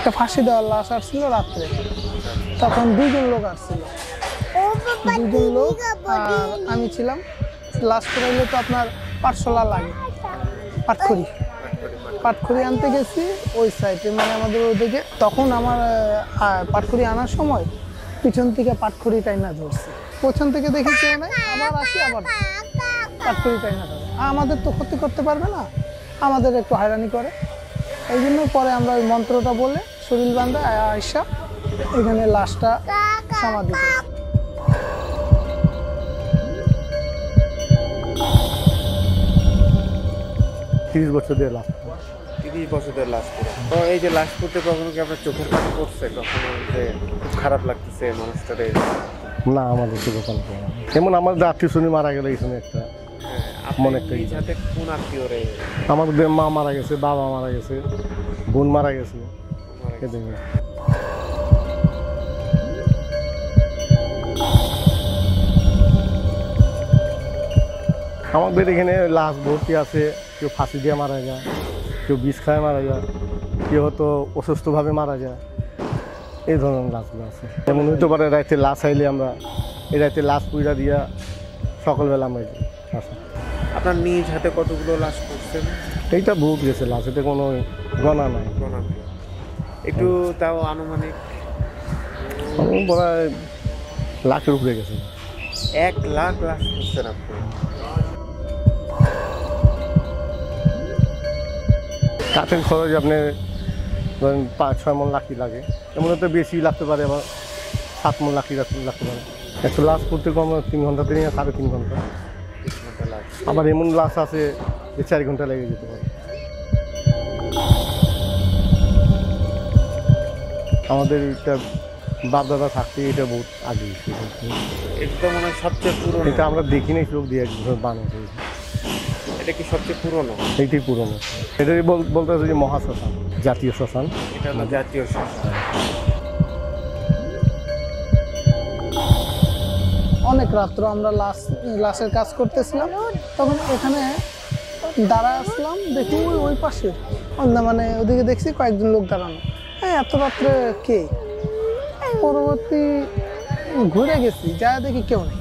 একটা ফাঁসি দেওয়ার লাশ আসছিল রাত্রে, তখন দুজন লোক আসছিল, দুজন লোক আর আমি ছিলাম। লাশ করাইলে তো আপনার পাটশোলা লাগে, পাটখড়ি আনতে গেছি ওই সাইডে, মানে আমাদের ওইদিকে। তখন আমার পাটখড়ি আনার সময় পিছন থেকে পাটখড়ি টাইনা ধরছে, পেছন থেকে দেখি কেউ নাই, আবার আসি, আবার পাটখড়ি টাইনা ধরে। আমাদের তো ক্ষতি করতে পারবে না, আমাদের একটু হয়রানি করে। এই জন্য পরে আমরা ওই মন্ত্রটা বলে শরীর বান্ধা আয়সা এখানে লাশটা সমাধি করি। 30 বছর দিয়ে লাশ, 30 বছরের লাশ পুরো। তো এই যে লাশ পড়তে কখনো কি আপনার চোখের পানি পড়ছে, কখনো যে খুব খারাপ লাগতেছে মানুষটারে? না, আমাদের চোখের পানি পড়ে না। যেমন আমাদের আত্মীয় শুনি মারা গেলে এখানে একটা মনে একটা সাথে কোন আত্মীয় রে? আমাদের মা মারা গেছে, বাবা মারা গেছে, বোন মারা গেছে। আমাদের এখানে লাশ ভর্তি আছে, কেউ ফাঁসি দিয়ে মারা যায়, কেউ বিষ খায় মারা যায়, কেউ হয়তো অসুস্থভাবে মারা যায়। এই ধরনের লাশগুলো আছে। যেমন হইতে পারে রাইতে লাশ আইলে আমরা এই রাইতে লাশ পুইরা দিয়া সকালবেলা আমরা আসি। আপনার নিজ হাতে কতগুলো লাশ করছেন? এইটা বহুত গেছে লাশ, এটা কোনো গণা নাই। একটু তাও আনুমানিক প্রায় লাখের উপরে গেছে। 1 লাখ লাশ করছেন আপনি? কাঠের খরচ আপনি ধরেন 5-6 মণ লাখি লাগে, এমন তো বেশি লাগতে পারে, আবার 7 মণ লাখি লাগতে পারে। একটা লাশ করতে কম 3 ঘন্টা থেকে 3.5 ঘন্টা। আবার এমন লাশ আছে যে 4 ঘন্টা লেগে যেতে পারে। আমাদের এটা বাপ দাদা থাকতে এটা বহুত আগে, এটা মনে হয় সবচেয়ে পুরনো। এটা আমরা দেখি নাই, চোখ দিয়ে বানিয়েছে। এটা কি সবচেয়ে পুরনো? এইটাই পুরনো। এটাই বলতে হচ্ছে যে মহাশ্মশান, জাতীয় শ্মশান। এটা হলো জাতীয় শ্মশান। অনেক রাত্র আমরা লাশের কাজ করতেছিলাম, তখন এখানে দাঁড়া আসলাম, দেখি ওই পাশে মানে ওদিকে দেখছি কয়েকজন লোক দাঁড়ানো। হ্যাঁ, এত রাত্রে কে? পরবর্তী ঘুরে গেছি, যা দেখি কেউ নেই।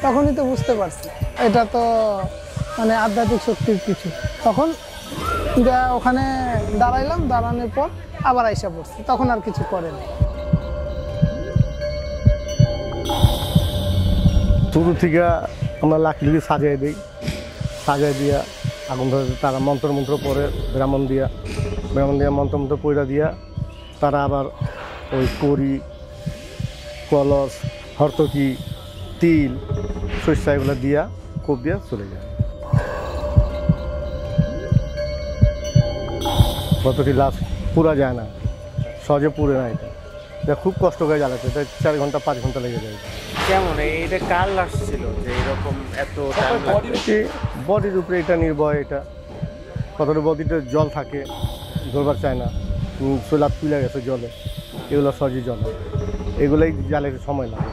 তখনই তো বুঝতে পারছি এটা তো মানে আধ্যাত্মিক শক্তির কিছু। তখন ওখানে দাঁড়াইলাম, দাঁড়ানোর পর আবার আইসা পড়ছি, তখন আর কিছু করে নাই। শুরু থেকে আমরা লাকড়ি সাজিয়ে দিই, সাজিয়ে দিয়া আগুন ধরে তারা মন্ত্র পরে ব্রাহ্মণ দিয়া মন্ত্র পয়রা দিয়া তারা আবার ওই কড়ি, কলস, হরতকি, তিল, শস্য এগুলো দিয়া কোপ দিয়া চলে যায়। কতটি লাশ পুরা যায় না, সহজে পুড়ে না। এটা খুব কষ্ট করে জ্বালাতে, এটা 4 ঘন্টা 5 ঘন্টা লেগে যায়। কেমন এটা কার লাশ ছিল যে এরকম এত টাইম লাগবে? বডির উপরে এটা নির্ভয়। এটা কতটা বডিতে জল থাকে, ধরবার চায় না, সোলা তুলে গেছে জলে, এগুলো সহজে জল, এগুলোই জ্বালাতে সময় লাগে।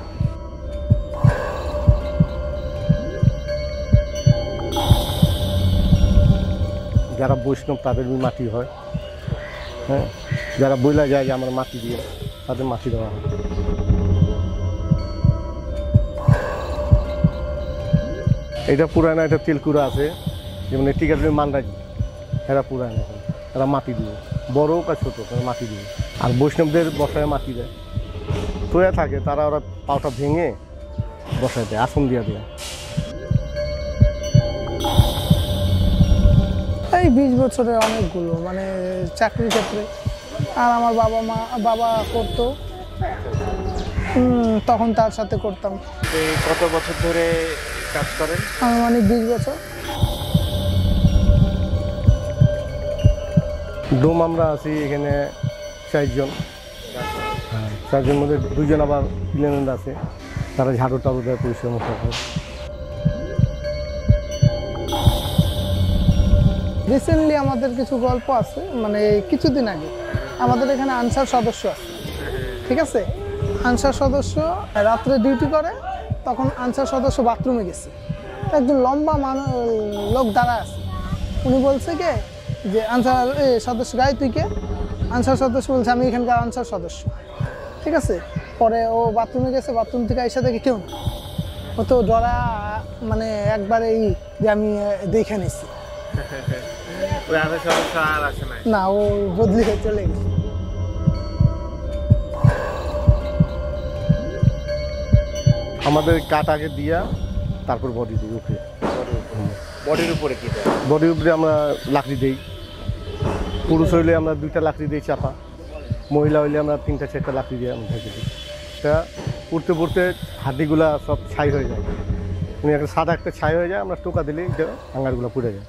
যারা বৈষ্ণব তাদের মাটি হয়, হ্যাঁ, যারা বইলা যায় যে আমার মাটি দিয়ে, তাদের মাটি দেওয়া হয়। এটা পুরানা, এটা তেলকুড়া আছে, যেমন টিকার মান্ডাজি, এরা পুরানা, এরা মাটি দিয়ে, বড় হোক আর ছোটো তারা মাটি দিয়ে। আর বৈষ্ণবদের বসায় মাটি দেয়, তোয়া থাকে, তারা ওরা পাওটা ভেঙে বসায় দেয়, আসন দিয়ে দেয়। এই 20 বছরের অনেকগুলো, মানে চাকরির ক্ষেত্রে। আর আমার বাবা করতো, তখন তার সাথে করতাম। কত বছর ধরে কাজ করেন? আমি মানে 20 বছর। ডোম আমরা আছি এখানে 4 জন, 4 জনের মধ্যে 2 জন আবার প্লেনেন্ট আছে, তারা ঝাড়ু টাড়ু দেয়, পরিষ্কার মতো করে। রিসেন্টলি আমাদের কিছু গল্প আছে, মানে কিছুদিন আগে আমাদের এখানে আনসার সদস্য আছে, ঠিক আছে? আনসার সদস্য রাত্রে ডিউটি করে, তখন আনসার সদস্য বাথরুমে গেছে, একজন লম্বা লোক দাঁড়া আছে। উনি বলছে কে যে আনসার সদস্য গায়ে তুই কে? আনসার সদস্য বলছে আমি এখানকার আনসার সদস্য, ঠিক আছে। পরে ও বাথরুমে গেছে, বাথরুম থেকে এসে দেখে কেউ না। ও তো ডরা মানে একবারেই যে আমি দেখে নিছি, ওই আনসার সদস্য আর আসে নাই? না, ও বদলি হয়ে চলে গেছে। আমাদের কাট আগে দিয়া তারপর বডি দিই উপরে। বডির উপরে কি দেয়? বডির উপরে আমরা লাকড়ি দিই। পুরুষ হইলে আমরা 2টা লাকড়ি দিই চাপা, মহিলা হইলে আমরা 3টা 4টা লাকড়ি দিয়ে আমরা ঢেকে দিই। এটা পড়তে পড়তে হাড্ডিগুলা সব ছাই হয়ে যায়, একটা সাদা একটা ছাই হয়ে যায়, আমরা টোকা দিলেই হাঙ্গারগুলো পুড়ে যায়।